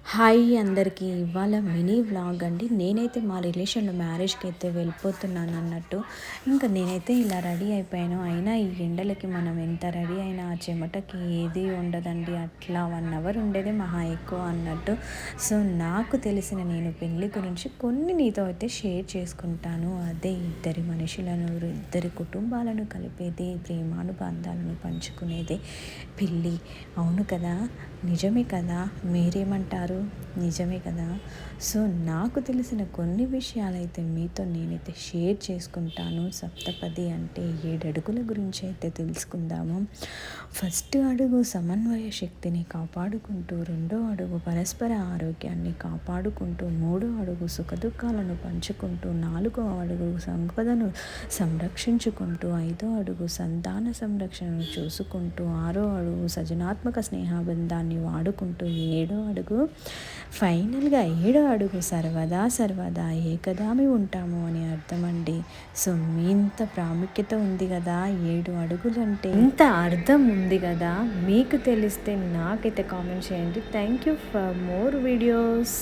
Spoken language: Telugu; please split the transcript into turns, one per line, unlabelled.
హాయ్ అందరికీ. ఇవాళ మినీ వ్లాగ్ అండి. నేనైతే మా రిలేషన్లో మ్యారేజ్కి అయితే వెళ్ళిపోతున్నాను అన్నట్టు. ఇంకా నేనైతే ఇలా రెడీ అయిపోయాను. అయినా ఈ ఎండలకి మనం ఎంత రెడీ అయినా ఆ చెమటకి ఏది ఉండదండి. అట్లా 1 అవర్ ఉండేదే మహా ఎక్కువ అన్నట్టు. సో నాకు తెలిసిన నేను పెళ్ళి గురించి కొన్ని నీతో అయితే షేర్ చేసుకుంటాను. అదే ఇద్దరి మనుషులను, ఇద్దరి కుటుంబాలను కలిపేది, ప్రేమానుబంధాలను పంచుకునేది పెళ్ళి. అవును కదా, నిజమే కదా, మీరేమంటారు? నిజమే కదా. సో నాకు తెలిసిన కొన్ని విషయాలైతే మీతో నేనైతే షేర్ చేసుకుంటాను. సప్తపది అంటే 7 అడుగుల గురించి అయితే తెలుసుకుందాము. ఫస్ట్ అడుగు సమన్వయ శక్తిని కాపాడుకుంటూ, రెండో అడుగు పరస్పర ఆరోగ్యాన్ని కాపాడుకుంటూ, మూడో అడుగు సుఖదుఖాలను పంచుకుంటూ, నాలుగో అడుగు సంపదను సంరక్షించుకుంటూ, ఐదో అడుగు సంతాన సంరక్షణను చూసుకుంటూ, ఆరో అడుగు సృజనాత్మక స్నేహబంధాన్ని వాడుకుంటూ, ఏడో అడుగు ఫైనల్గా ఏడో అడుగు సర్వదా ఏకదామి ఉంటాము అని అర్థం అండి. సో ఇంత ప్రాముఖ్యత ఉంది కదా 7 అడుగులంటే, ఇంత అర్థం ఉంది కదా. మీకు తెలిస్తే నాకైతే కామెంట్ చేయండి. Thank you for more videos.